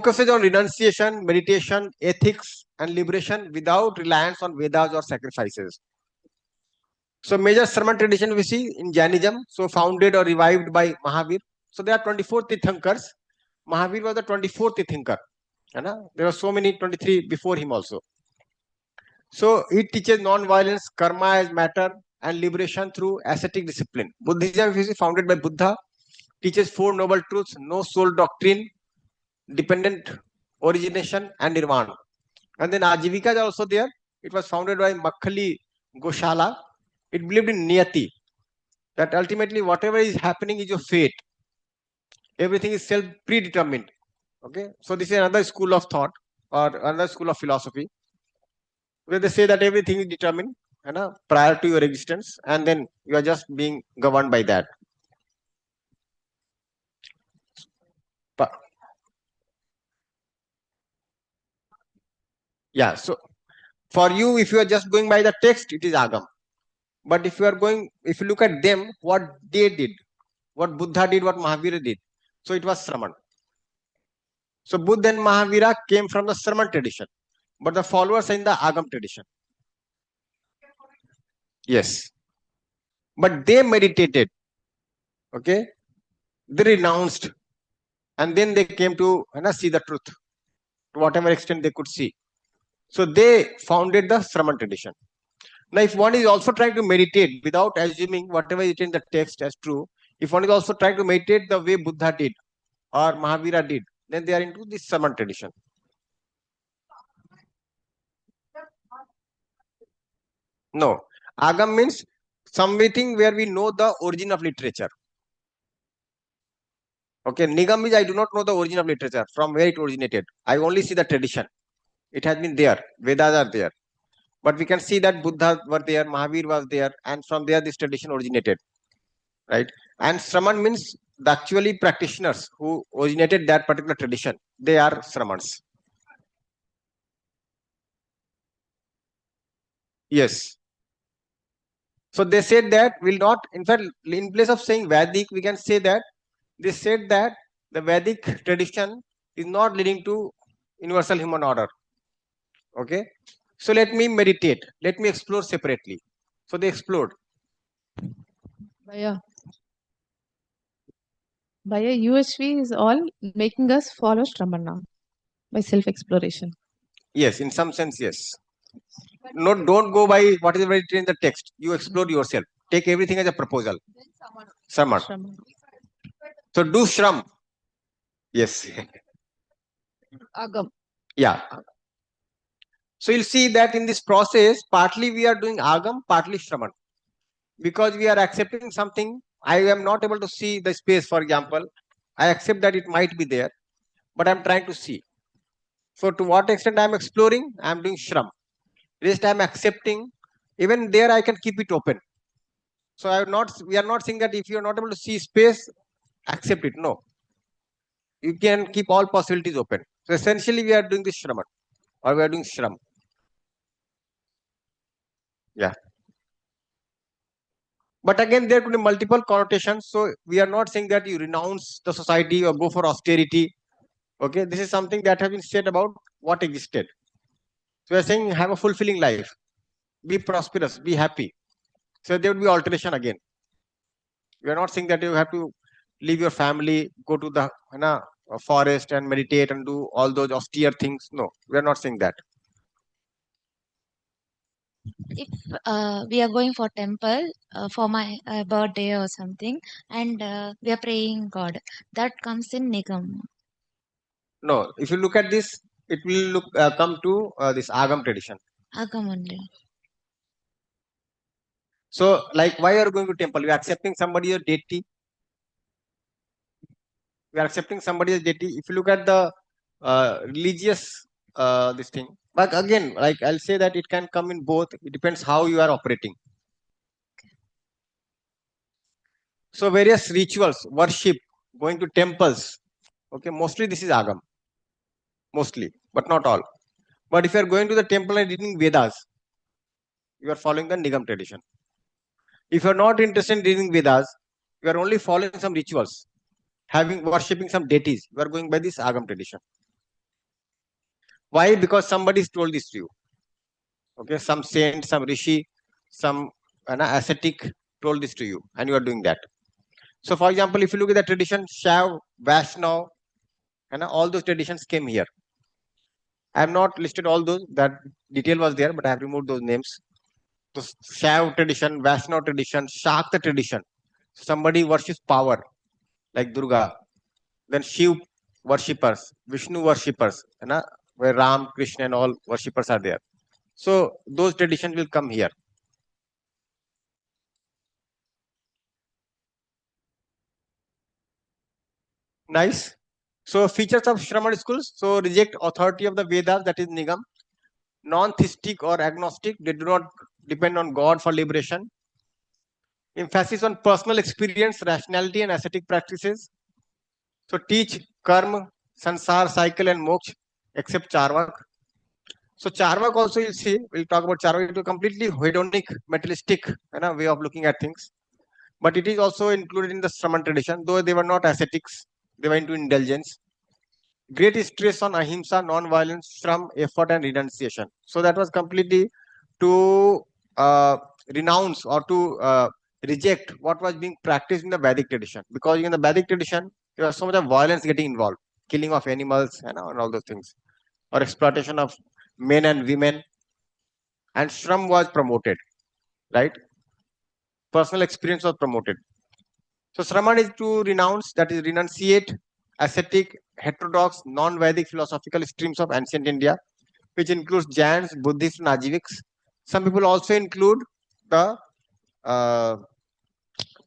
focuses on renunciation, meditation, ethics, and liberation without reliance on Vedas or sacrifices. So major sermon tradition we see in Jainism, so founded or revived by Mahavir. So there are 24 Tirthankars. Mahavir was the 24th Tirthankar. There were so many 23 before him also. So it teaches non-violence, karma as matter, and liberation through ascetic discipline. Buddhism is founded by Buddha, teaches four noble truths: no soul doctrine, dependent origination, and nirvana. And then Ajivika is also there. It was founded by Makhali Goshala. It believed in Niyati, that ultimately whatever is happening is your fate. Everything is self predetermined. Okay, so this is another school of thought or another school of philosophy where they say that everything is determined prior to your existence, and then you are just being governed by that. Yeah, so for you, if you are just going by the text, it is Agam. But if you are going, if you look at them, what they did, what Buddha did, what Mahavira did, so it was Sraman. So Buddha and Mahavira came from the Sraman tradition, but the followers are in the Agam tradition. Yes. But they meditated, okay? They renounced, and then they came to see the truth, to whatever extent they could see. So they founded the Sraman tradition. Now, if one is also trying to meditate without assuming whatever is in the text as true, if one is also trying to meditate the way Buddha did or Mahavira did, then they are into this Sraman tradition. No, Agam means something where we know the origin of literature. Okay, Nigam means I do not know the origin of literature, from where it originated. I only see the tradition. It has been there. Vedas are there. But we can see that Buddha were there, Mahavir was there, and from there this tradition originated. Right? And Sraman means the actually practitioners who originated that particular tradition. They are Sramans. Yes. So they said that will not, in fact, in place of saying Vedic, we can say that they said that the Vedic tradition is not leading to universal human order. Okay. So let me meditate. Let me explore separately. So they explored. Bhaiya, UHV is all making us follow Shramana by self-exploration. Yes, in some sense, yes. No, don't go by what is written in the text. You explore yourself. Take everything as a proposal. Shraman. So do Shram. Yes. Agam. Yeah. So you'll see that in this process, partly we are doing Agam, partly Shraman. Because we are accepting something, I am not able to see the space, for example. I accept that it might be there, but I'm trying to see. So to what extent I'm exploring, I'm doing Shram. Rest I'm accepting. Even there I can keep it open. So we are not saying that if you are not able to see space, accept it. No. You can keep all possibilities open. So essentially we are doing this Shraman, or we are doing Shram. Yeah. But again, there could be multiple connotations. So we are not saying that you renounce the society or go for austerity. Okay, this is something that has been said about what existed. So we are saying have a fulfilling life, be prosperous, be happy. So there would be alteration again. We are not saying that you have to leave your family, go to the forest and meditate and do all those austere things. No, we are not saying that. If we are going for temple for my birthday or something, and we are praying God, that comes in Nigam. No, if you look at this, it will come to this Agam tradition. Agam only. So, like, why are you going to temple? You are accepting somebody as deity. We are accepting somebody as deity. If you look at the religious this thing, but again, like I'll say that it can come in both. It depends how you are operating. So various rituals, worship, going to temples. Okay, mostly this is Agam. Mostly, but not all. But if you are going to the temple and reading Vedas, you are following the Nigam tradition. If you are not interested in reading Vedas, you are only following some rituals, worshipping some deities. You are going by this Agam tradition. Why? Because somebody's told this to you. Okay, some saint, some rishi, some ascetic told this to you, and you are doing that. So, for example, if you look at the tradition, Shav, Vaishnav, and all those traditions came here. I have not listed all those. That detail was there, but I have removed those names. So, Shav tradition, Vaishnav tradition, Shakta tradition. Somebody worships power, like Durga. Then Shiv worshippers, Vishnu worshippers, where Ram, Krishna, and all worshippers are there. So those traditions will come here. Nice. So features of Shraman schools. So reject authority of the Vedas, that is Nigam. Non-theistic or agnostic, they do not depend on God for liberation. Emphasis on personal experience, rationality, and ascetic practices. So teach karma, sansar, cycle, and moksha, except charvak. So charvak also you'll see, we'll talk about charvak, into completely hedonic, materialistic way of looking at things. But it is also included in the Shraman tradition, though they were not ascetics, they were into indulgence. Great stress on ahimsa, non-violence, shram, effort, and renunciation. So that was completely to renounce or to reject what was being practiced in the Vedic tradition. Because in the Vedic tradition, there was so much of violence getting involved, killing of animals and all those things, or exploitation of men and women. And shram was promoted, right? Personal experience was promoted. So Shraman is to renounce, that is renunciate ascetic, heterodox, non-Vedic philosophical streams of ancient India, which includes Jains, Buddhists, and Ajiviks. Some people also include the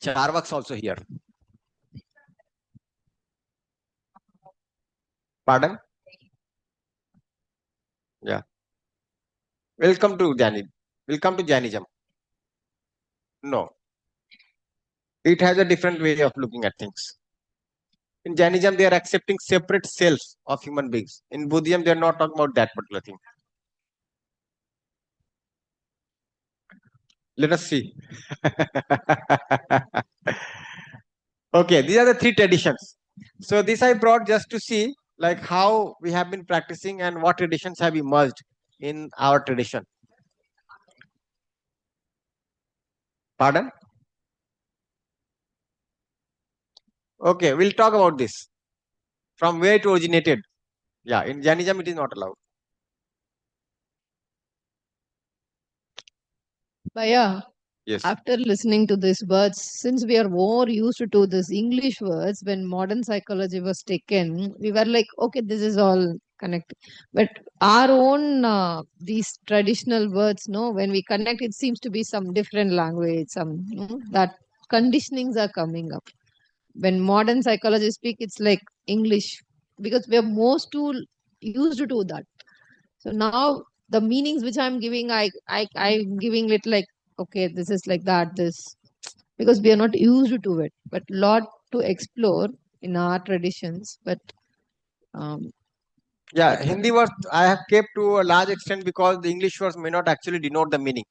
Charvaks also here. Pardon? Yeah. Welcome to Jainism. Welcome to Jainism. No. It has a different way of looking at things. In Jainism, they are accepting separate selves of human beings. In Buddhism, they are not talking about that particular thing. Let us see. Okay, these are the three traditions. So this I brought just to see like how we have been practicing and what traditions have emerged in our tradition. Pardon? Okay, we'll talk about this. From where it originated. Yeah, in Jainism it is not allowed. But yeah, Yes. after listening to these words, since we are more used to these English words, when modern psychology was taken, we were like, okay, this is all connected. But our own these traditional words, no, when we connect, it seems to be some different language, some that conditionings are coming up. When modern psychology speak, it's like English because we are most too used to that. So now the meanings which I'm giving, I'm giving it like, okay, this is like that, this, because we are not used to it, but lot to explore in our traditions. But Yeah, Hindi words I have kept to a large extent because the English words may not actually denote the meaning.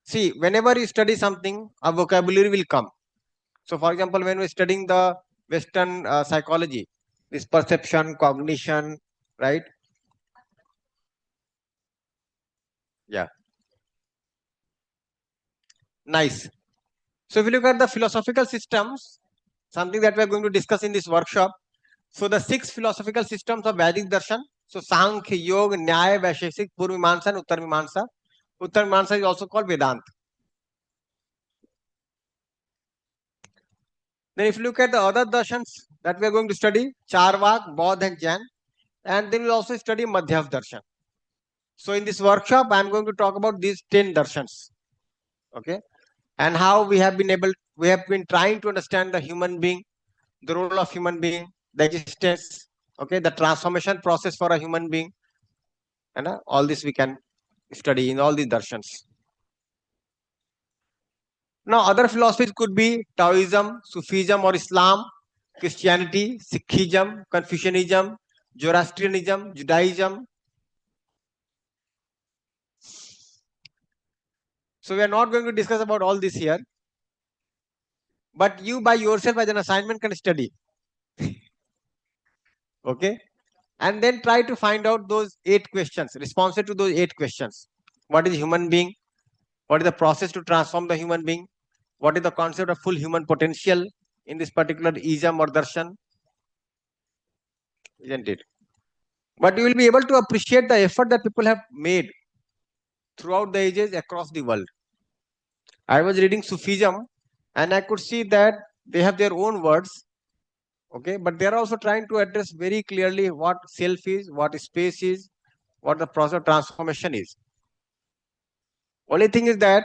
See, whenever you study something, a vocabulary will come. So, for example, when we're studying the Western psychology, this perception, cognition, right? Yeah. Nice. So, if you look at the philosophical systems, something that we're going to discuss in this workshop. So, the 6 philosophical systems of Vedic Darshan. So, Sankhya, Yoga, Nyaya, Vaisheshik, Purvimamsa, and Uttarmimamsa. Uttarmimamsa is also called Vedanta. Then if you look at the other darshans that we are going to study, Charvak, Bodh and Jain, and then we'll also study Madhyav Darshan. So in this workshop, I'm going to talk about these 10 darshans. Okay. And how we have been trying to understand the human being, the role of human being, the existence, okay, the transformation process for a human being. And all this we can study in all these darshans. Now, other philosophies could be Taoism, Sufism or Islam, Christianity, Sikhism, Confucianism, Zoroastrianism, Judaism. So we are not going to discuss about all this here. But you by yourself as an assignment can study. Okay. and then try to find out those 8 questions, responses to those 8 questions. What is human being? What is the process to transform the human being? What is the concept of full human potential in this particular ism or darshan? Isn't it? But you will be able to appreciate the effort that people have made throughout the ages across the world. I was reading Sufism and I could see that they have their own words, okay, but they are also trying to address very clearly what self is, what space is, what the process of transformation is. Only thing is that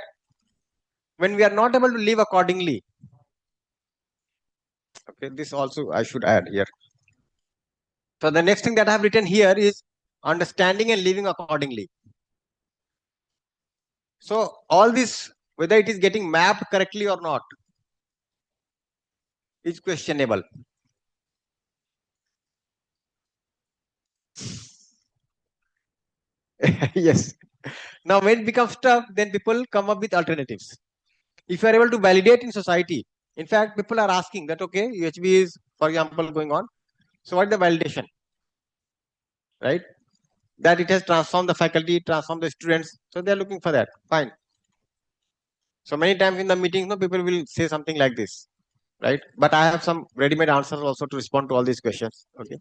when we are not able to live accordingly, okay, this also I should add here. So the next thing that I have written here is understanding and living accordingly. So all this, whether it is getting mapped correctly or not, is questionable. Yes. Now when it becomes tough, then people come up with alternatives. If you are able to validate in society, in fact, people are asking that, okay, UHV is, for example, going on. So what is the validation? Right? That it has transformed the faculty, transformed the students. So they are looking for that. Fine. So many times in the meetings, no, people will say something like this, right? But I have some ready-made answers also to respond to all these questions. Okay.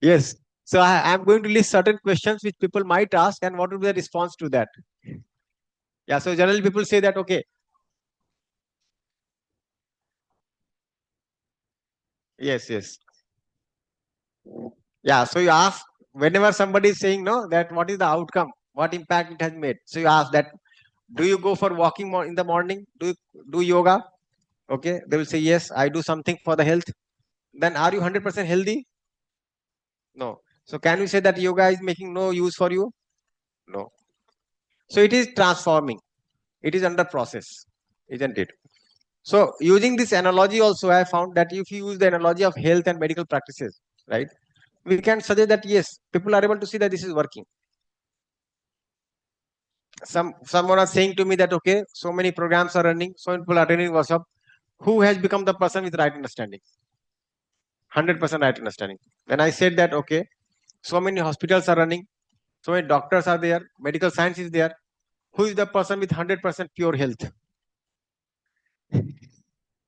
Yes. So I am going to list certain questions which people might ask, and what would be the response to that? Yeah. So generally, people say that, okay. Yes. Yes. Yeah. So you ask whenever somebody is saying no, that what is the outcome, what impact it has made. So you ask that, do you go for walking in the morning? Do you do yoga? Okay. They will say yes. I do something for the health. Then are you 100% healthy? No. So can we say that yoga is making no use for you? No. So it is transforming. It is under process, isn't it? So using this analogy also, I found that if you use the analogy of health and medical practices, right, we can suggest that yes, people are able to see that this is working. Someone was saying to me that okay, so many programs are running, so many people are attending workshop. Who has become the person with right understanding? 100% right understanding. Then I said that okay, so many hospitals are running, so many doctors are there, medical science is there. Who is the person with 100% pure health?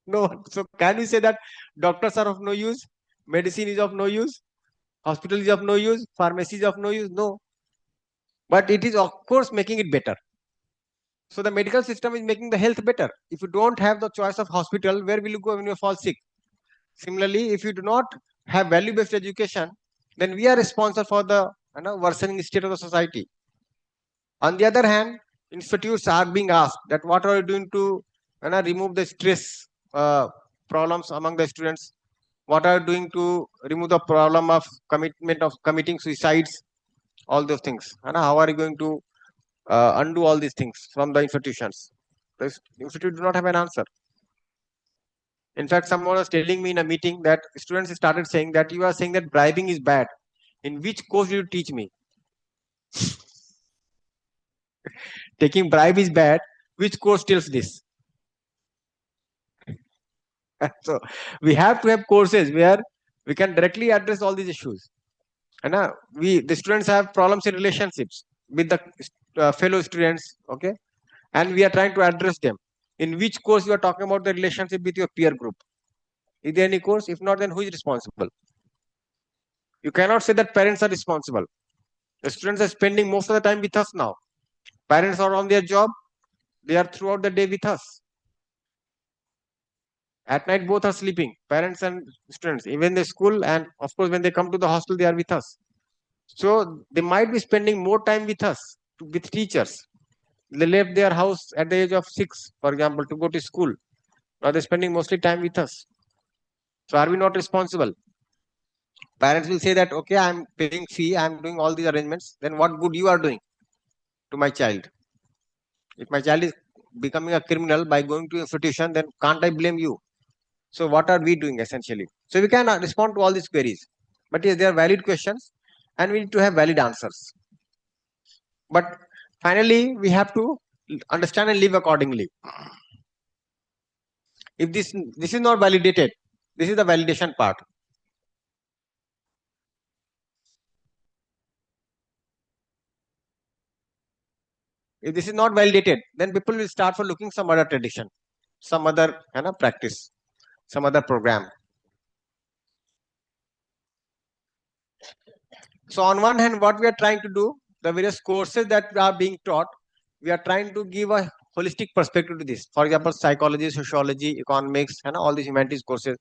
No. So can we say that doctors are of no use? Medicine is of no use? Hospital is of no use? Pharmacy is of no use? No. But it is of course making it better. So the medical system is making the health better. If you don't have the choice of hospital, where will you go when you fall sick? Similarly, if you do not have value-based education, then we are responsible for the worsening state of the society. On the other hand, institutes are being asked that what are you doing to remove the stress problems among the students? What are you doing to remove the problem of committing suicides? All those things. And how are you going to undo all these things from the institutions? The institute do not have an answer. In fact, someone was telling me in a meeting that students started saying that you are saying that bribing is bad. In which course did you teach me? Taking bribe is bad. Which course tells this? So we have to have courses where we can directly address all these issues. And the students have problems in relationships with the fellow students, okay, and we are trying to address them. In which course you are talking about the relationship with your peer group? Is there any course? If not, then who is responsible? You cannot say that parents are responsible. The students are spending most of the time with us now. Parents are on their job. They are throughout the day with us. At night, both are sleeping, parents and students, even the school, and of course, when they come to the hostel, they are with us. So they might be spending more time with us, with teachers. They left their house at the age of 6, for example, to go to school. Now they're spending mostly time with us. So are we not responsible? Parents will say that, okay, I'm paying fee, I'm doing all these arrangements. Then what good you are doing to my child? If my child is becoming a criminal by going to institution, then can't I blame you? So what are we doing essentially? So we can respond to all these queries. But yes, they are valid questions and we need to have valid answers. But finally, we have to understand and live accordingly. If this is not validated, this is the validation part. If this is not validated, then people will start for looking some other tradition, some other practice, some other program. So on one hand, what we are trying to do, the various courses that are being taught, we are trying to give a holistic perspective to this. For example, psychology, sociology, economics, and all these humanities courses.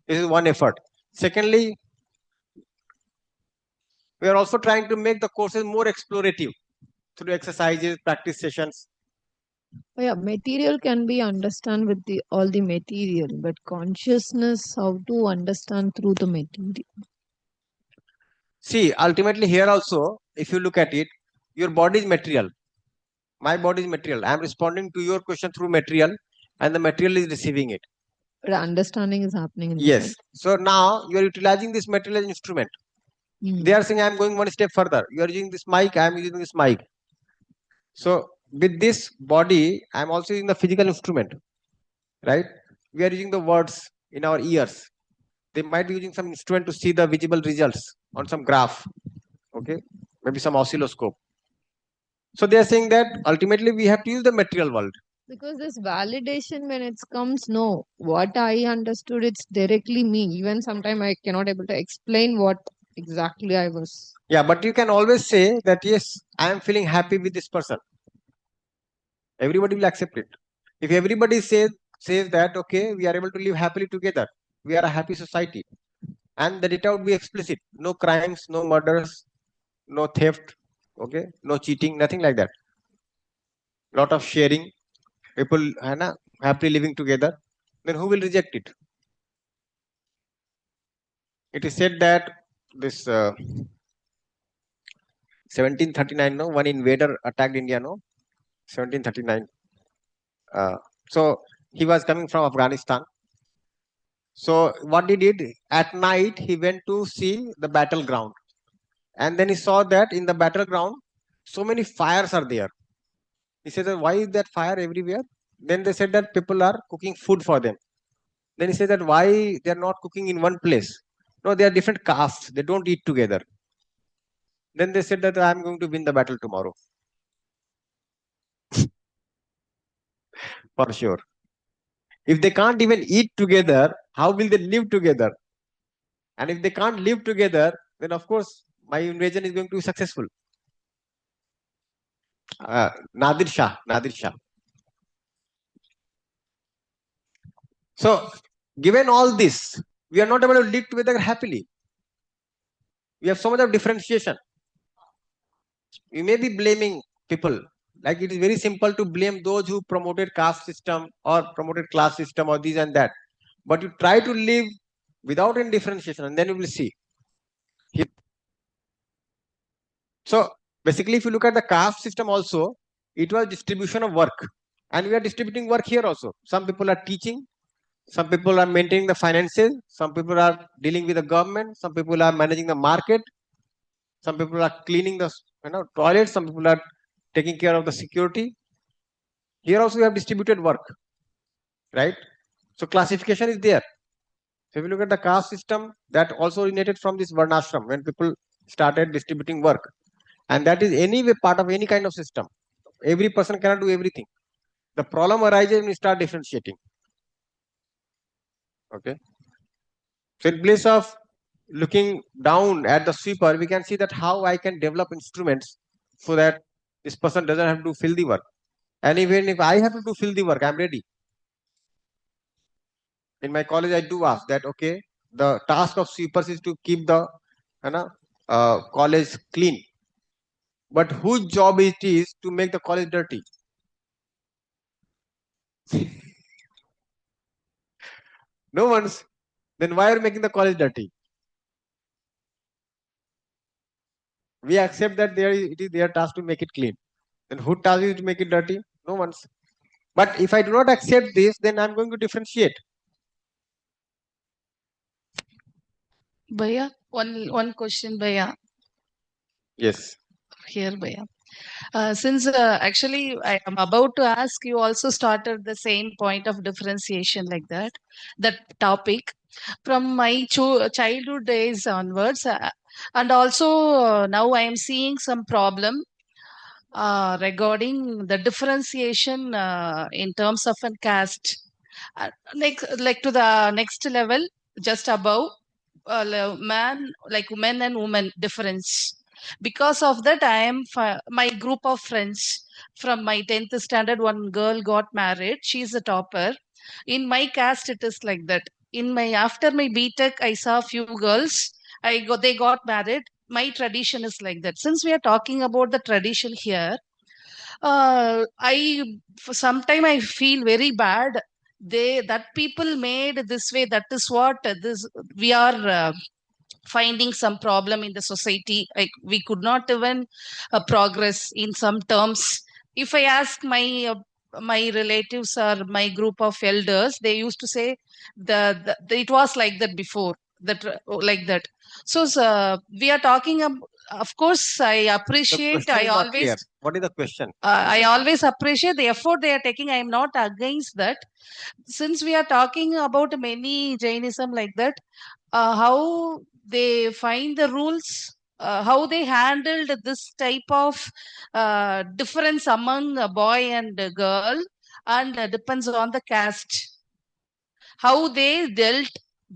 This is one effort. Secondly, we are also trying to make the courses more explorative through exercises, practice sessions. Yeah, material can be understand with all the material, but consciousness, how to understand through the material. See, ultimately here also, if you look at it, your body is material. My body is material. I am responding to your question through material, and the material is receiving it. But understanding is happening inside. Yes. So now you are utilizing this material as instrument. They are saying I am going one step further. You are using this mic, I am using this mic. So with this body, I am also using the physical instrument, right? We are using the words in our ears. They might be using some instrument to see the visible results on some graph, okay? Maybe some oscilloscope. So they are saying that ultimately we have to use the material world. Because this validation, when it comes, no, what I understood, it's directly me. Even sometimes I cannot able to explain what exactly I was. Yeah, but you can always say that yes, I am feeling happy with this person. Everybody will accept it. If everybody says that okay, we are able to live happily together, we are a happy society, and the data would be explicit: no crimes, no murders, no theft, okay, no cheating, nothing like that. Lot of sharing, people happily living together. Then who will reject it? It is said that this 1739, no, one invader attacked India, no, 1739. So he was coming from Afghanistan. So what he did at night, he went to see the battleground, and then he saw that in the battleground, so many fires are there. He said, why is that fire everywhere? Then they said that people are cooking food for them. Then he said that why they are not cooking in one place? No, they are different castes. They don't eat together. Then they said that I am going to win the battle tomorrow. For sure. If they can't even eat together, how will they live together? And if they can't live together, then of course my invasion is going to be successful. Nadir Shah, Nadir Shah. So, given all this, we are not able to live together happily. We have so much of differentiation. You may be blaming people. Like it is very simple to blame those who promoted caste system or promoted class system or this and that. But you try to live without any differentiation, and then you will see. So basically, if you look at the caste system also, it was distribution of work. And we are distributing work here also. Some people are teaching, some people are maintaining the finances, some people are dealing with the government, some people are managing the market, some people are cleaning the toilets, some people are taking care of the security. Here also we have distributed work, right? So classification is there. So if you look at the caste system, that also originated from this varnashram when people started distributing work, and that is anyway part of any kind of system. Every person cannot do everything. The problem arises when you start differentiating. Okay. So in place of looking down at the sweeper, we can see that how I can develop instruments so that this person doesn't have to fill the work. And even if I have to do fill the work, I'm ready. In my college, I do ask that, okay, the task of sweepers is to keep the college clean. But whose job it is to make the college dirty? No one's. Then why are you making the college dirty? We accept that it is their task to make it clean. Then who task is to make it dirty? No one's. But if I do not accept this, then I'm going to differentiate. Bhaiya, one question, Bhaiya. Yes. Here, Bhaiya. Since actually I am about to ask, you also started the same point of differentiation like that topic from my childhood days onwards, and also now I am seeing some problem regarding the differentiation in terms of a caste. Like to the next level, just above, man, like men and women difference. Because of that, my group of friends from my 10th standard, one girl got married. She's a topper. In my caste, it is like that. In my after my BTech, I saw a few girls. They got married. My tradition is like that. Since we are talking about the tradition here, I for sometime I feel very bad. That people made this way. That is what this we are. Finding some problem in the society, like we could not even progress in some terms. If I ask my relatives or my group of elders, they used to say it was like that before, that like that. So we are talking of course I The appreciate, question is not clear. What is the question? I always appreciate the effort they are taking. I am not against that. Since we are talking about many Jainism like that, how they find the rules, how they handled this type of difference among a boy and a girl, and depends on the caste, how they dealt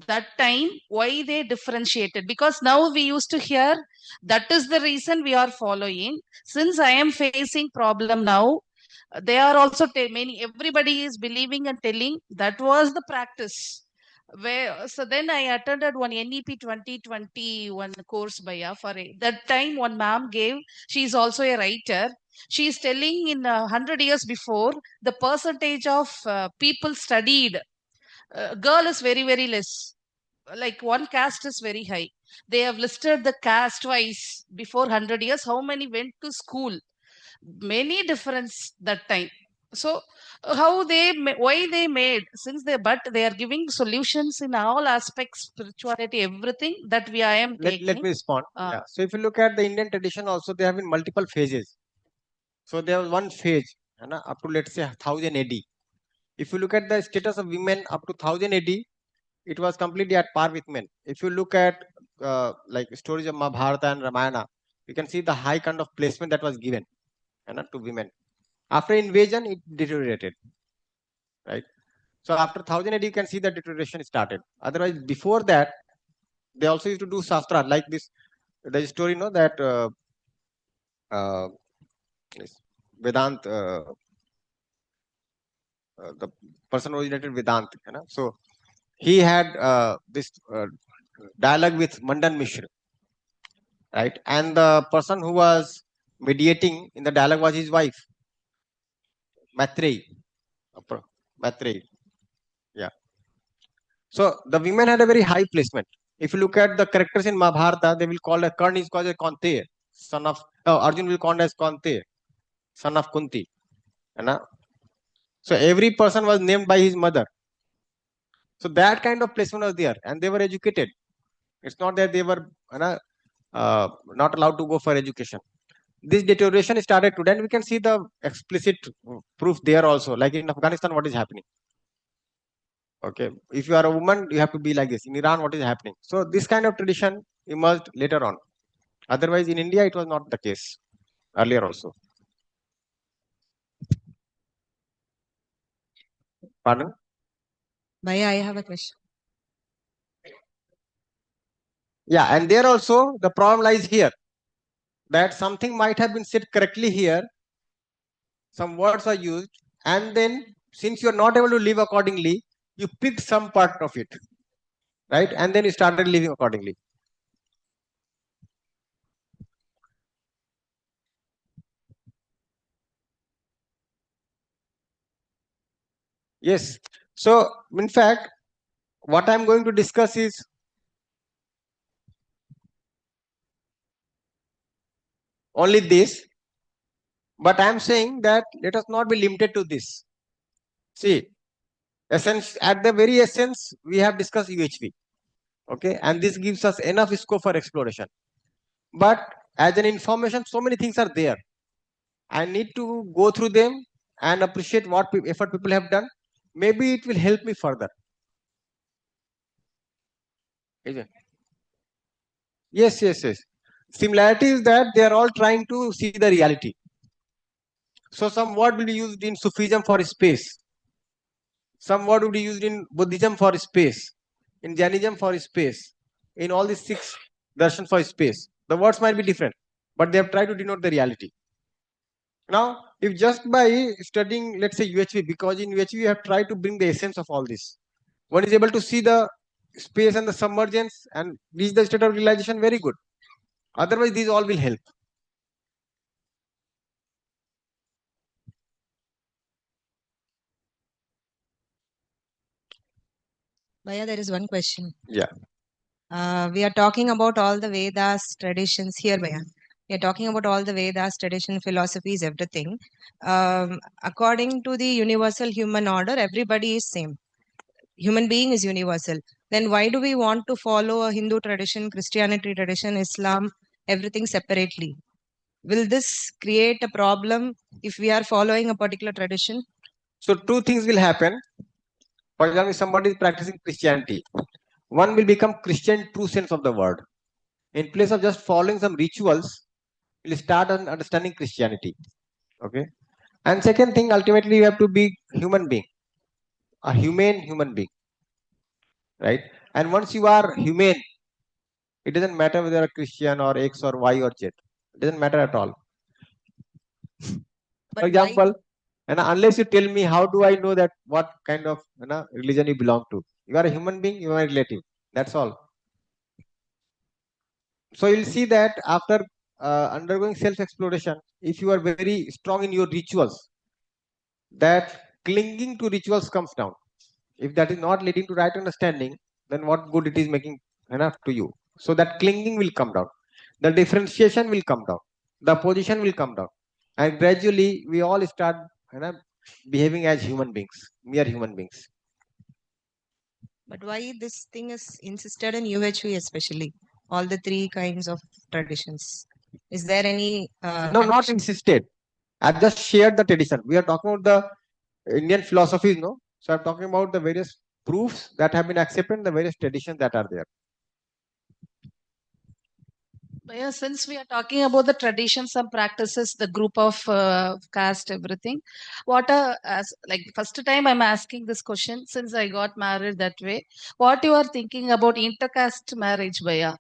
that time, why they differentiated. Because now we used to hear that is the reason we are following. Since I am facing problem now, they are also many, everybody is believing and telling that was the practice. Where so then I attended one NEP 2021 course by for that time one ma'am gave. She is also a writer. She is telling in 100 years before, the percentage of people studied, girl is very very less. Like one caste is very high. They have listed the caste wise before 100 years. How many went to school? Many difference that time. So how why they made, since they are giving solutions in all aspects, spirituality, everything that I am Let taking. me respond. Yeah. So if you look at the Indian tradition, also they have been multiple phases. So there was one phase, up to let's say 1000 AD. If you look at the status of women up to 1000 AD, it was completely at par with men. If you look at like stories of Mahabharata and Ramayana, you can see the high kind of placement that was given to women. After invasion, it deteriorated, right? So after 1000 AD, you can see the deterioration started. Otherwise, before that, they also used to do shastra like this. The story, that uh, Vedant, the person originated Vedant, so he had this dialogue with Mandan Mishra, right? And the person who was mediating in the dialogue was his wife, Maitreyi. Maitreyi, yeah. So the women had a very high placement. If you look at the characters in Mahabharata, they will call a Karna is called a Kante, son of Arjun will call as Kante, son of Kunti. So every person was named by his mother. So that kind of placement was there, and they were educated. It's not that they were not allowed to go for education. This deterioration started today, and we can see the explicit proof there also. Like in Afghanistan, what is happening? Okay, if you are a woman, you have to be like this. In Iran, what is happening? So this kind of tradition emerged later on. Otherwise, in India, it was not the case earlier also. Pardon? Bhaiya, I have a question. Yeah, and there also the problem lies here, that something might have been said correctly here, some words are used, and then since you are not able to live accordingly, you picked some part of it, right? And then you started living accordingly. Yes. So, in fact, what I'm going to discuss is only this, but I'm saying that let us not be limited to this. See, essence, at the very essence, we have discussed UHV. Okay, and this gives us enough scope for exploration. But as an information, so many things are there. I need to go through them and appreciate what effort people have done. Maybe it will help me further. Is it? Yes, yes, yes. Similarity is that they are all trying to see the reality. So some word will be used in Sufism for space. Some word will be used in Buddhism for space, in Jainism for space, in all these 6 darshan for space. The words might be different, but they have tried to denote the reality. Now, if just by studying, let's say UHV, because in UHV you have tried to bring the essence of all this, one is able to see the space and the submergence and reach the state of realization, very good. Otherwise, these all will help. Bhaiya, there is one question. Yeah. We are talking about all the Vedas traditions here, Bhaiya. We are talking about all the Vedas, tradition, philosophies, everything. According to the universal human order, everybody is same. Human being is universal. Then why do we want to follow a Hindu tradition, Christianity tradition, Islam, everything separately? Will this create a problem if we are following a particular tradition? So 2 things will happen. For example, if somebody is practicing Christianity, one will become Christian true sense of the word. In place of just following some rituals, will start understanding Christianity. Okay. And second thing, ultimately you have to be human being, a humane human being, right? And once you are humane, it doesn't matter whether you're a Christian or X or Y or Z. It doesn't matter at all. But For example, and unless you tell me, how do I know that what kind of religion you belong to? You are a human being, you are a relative. That's all. So you'll see that after undergoing self-exploration, if you are very strong in your rituals, that clinging to rituals comes down. If that is not leading to right understanding, then what good it is making enough to you? So that clinging will come down. The differentiation will come down. The position will come down. And gradually we all start behaving as human beings, mere human beings. But why this thing is insisted in UHV especially? All the 3 kinds of traditions. Is there any No, not insisted. I've just shared the tradition. We are talking about the Indian philosophies, no? So I'm talking about the various proofs that have been accepted, the various traditions that are there. Yeah, since we are talking about the traditions and practices, the group of caste, everything, what are as like first time I'm asking this question since I got married that way. What you are thinking about intercaste marriage, Bhaiya?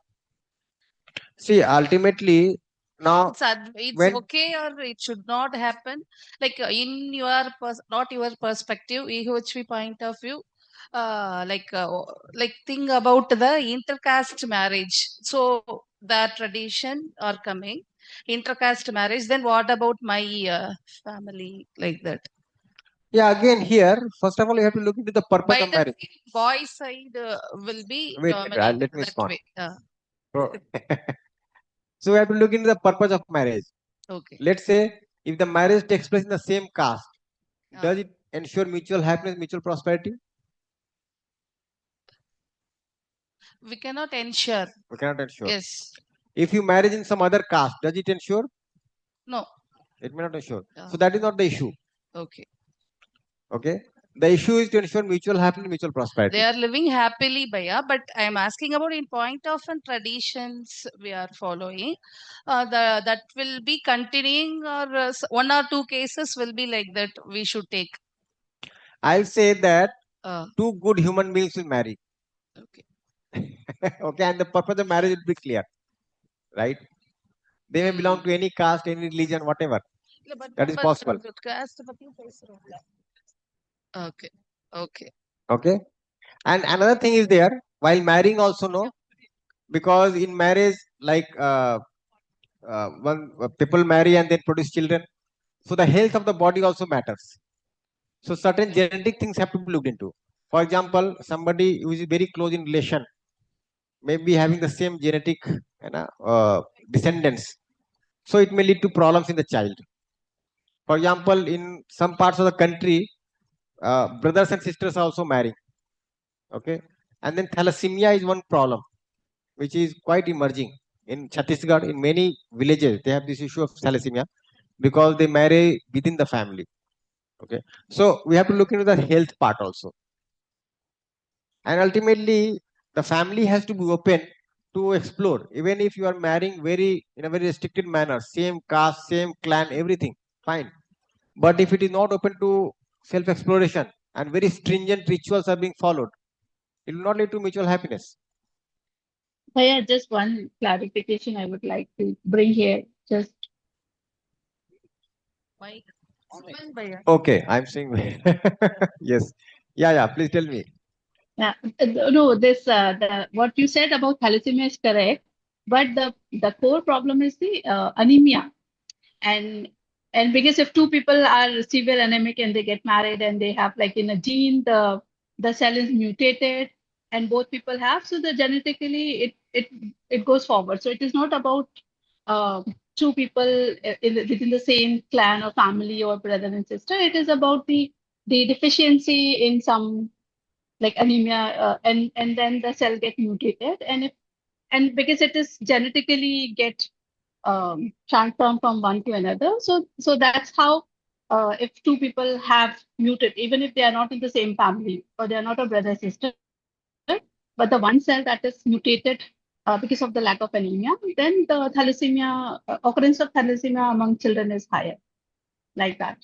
See, ultimately, now It's when okay or it should not happen. Like in your not your perspective, EHV point of view, like think about the intercaste marriage. So the tradition are coming intercaste marriage. Then what about my family like that? yeah, again here, first of all, you have to look into the purpose By of the marriage. boy side will be Wait, dominant let me that respond. way. So, so we have to look into the purpose of marriage. Okay. Let's say if the marriage takes place in the same caste, does Uh, it ensure mutual happiness, mutual prosperity? we cannot ensure. We cannot ensure. Yes. If you marry in some other caste, does it ensure? No. It may not ensure. Uh, So that is not the issue. okay. Okay. The issue is to ensure mutual happiness, mutual prosperity. They are living happily, Bhaiya, but I am asking about in point of and traditions we are following. That will be continuing or 1 or 2 cases will be like that we should take. I'll say that Uh, 2 good human beings will marry. okay. Okay, and the purpose of marriage will be clear, right? They may belong to any caste, any religion, whatever. That is possible. Okay. Okay. Okay. And another thing is there, while marrying also, no, because in marriage, like one people marry and then produce children, so the health of the body also matters. So certain genetic things have to be looked into. For example, somebody who is very close in relation may be having the same genetic descendants, so it may lead to problems in the child. For example, in some parts of the country, brothers and sisters are also marrying. Okay, and then thalassemia is one problem which is quite emerging in Chhattisgarh. In many villages, they have this issue of thalassemia because they marry within the family. Okay, so we have to look into the health part also, and ultimately, the family has to be open to explore. Even if you are marrying very in a very restricted manner, same caste, same clan, everything fine. But if it is not open to self-exploration and very stringent rituals are being followed, it will not lead to mutual happiness. Bhaiya, just one clarification I would like to bring here. Just Okay, I'm saying yes. Yeah, please tell me. no, this the what you said about thalassemia is correct, but the core problem is the anemia. and and because if two people are severe anemic and they get married and they have like in a gene the cell is mutated and both people have, so the genetically it goes forward. So it is not about two people within the same clan or family or brother and sister. It is about the deficiency in some like anemia, and then the cell get mutated, and because it is genetically get transform from one to another. So that's how if two people have muted, even if they are not in the same family or they are not a brother sister, but the one cell that is mutated because of the lack of anemia, then the thalassemia occurrence of thalassemia among children is higher, like that.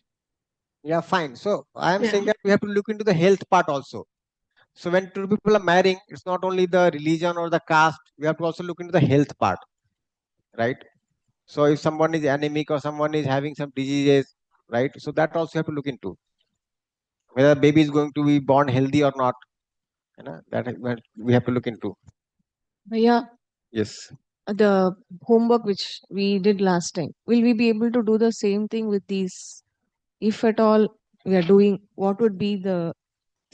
Yeah, fine. So I am Yeah. saying that we have to look into the health part also. So when two people are marrying, it's not only the religion or the caste, we have to also look into the health part, right? So if someone is anemic or someone is having some diseases, right? So that also you have to look into whether baby is going to be born healthy or not. You know, we have to look into. Yeah, Yes. the homework which we did last time, will we be able to do the same thing with these? If at all we are doing, what would be the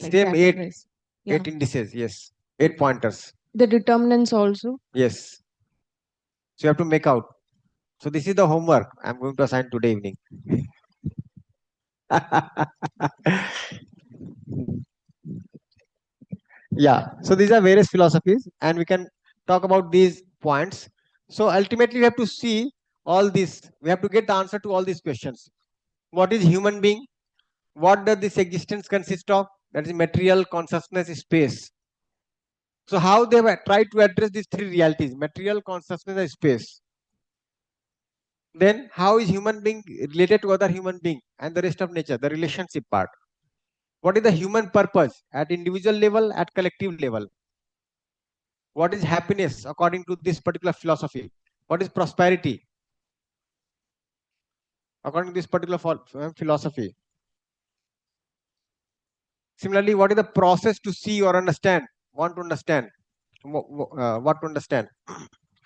like Same categorize? Yeah, eight indices. Yes. 8 pointers. the determinants also. Yes. So you have to make out. So this is the homework I'm going to assign today evening. Yeah. So these are various philosophies, and we can talk about these points. So ultimately, we have to see all this. We have to get the answer to all these questions. What is human being? What does this existence consist of? That is material, consciousness, space. So how they have tried to address these three realities: material, consciousness, and space. Then how is human being related to other human being and the rest of nature? The relationship part. What is the human purpose at individual level, at collective level? What is happiness according to this particular philosophy? What is prosperity according to this particular philosophy? Similarly, what is the process to see or understand, want to understand, what to understand?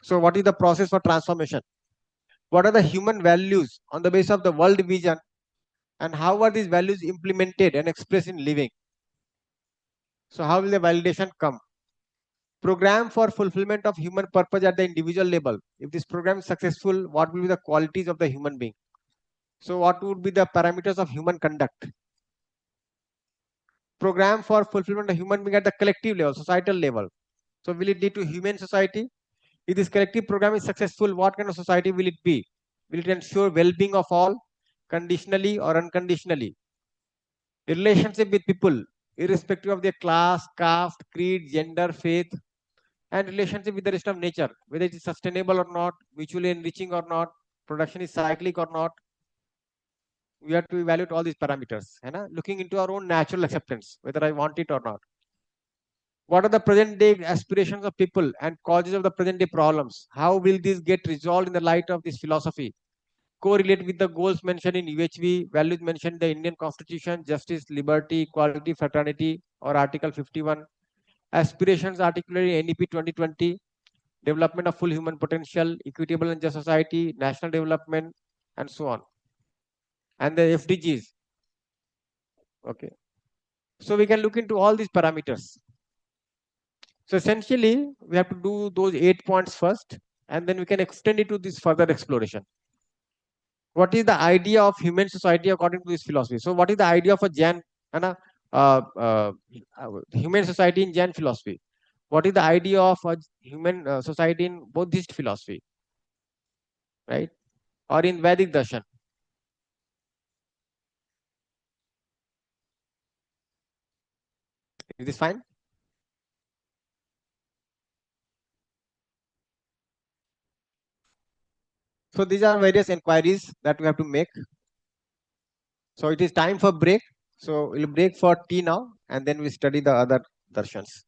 So what is the process for transformation? What are the human values on the basis of the world vision, and how are these values implemented and expressed in living? So how will the validation come? Program for fulfillment of human purpose at the individual level. If this program is successful, what will be the qualities of the human being? So what would be the parameters of human conduct? Program for fulfillment of human being at the collective level, societal level. So will it lead to human society? If this collective program is successful, what kind of society will it be? Will it ensure well-being of all, conditionally or unconditionally? The relationship with people, irrespective of their class, caste, creed, gender, faith, and relationship with the rest of nature, whether it is sustainable or not, mutually enriching or not, production is cyclic or not. We have to evaluate all these parameters, looking into our own natural acceptance, whether I want it or not. What are the present day aspirations of people and causes of the present day problems? How will these get resolved in the light of this philosophy? Correlate with the goals mentioned in UHV, values mentioned in the Indian Constitution, justice, liberty, equality, fraternity, or Article 51. Aspirations articulated in NEP 2020, development of full human potential, equitable and just society, national development, and so on. And the FDGs. Okay. So we can look into all these parameters. So essentially, we have to do those 8 points first, and then we can extend it to this further exploration. What is the idea of human society according to this philosophy? So what is the idea of a Jain, human society in Jain philosophy? What is the idea of a human society in Buddhist philosophy, right? Or in Vedic darshan? Is this fine? So these are various inquiries that we have to make. So it is time for break. So we'll break for tea now, and then we study the other darshans.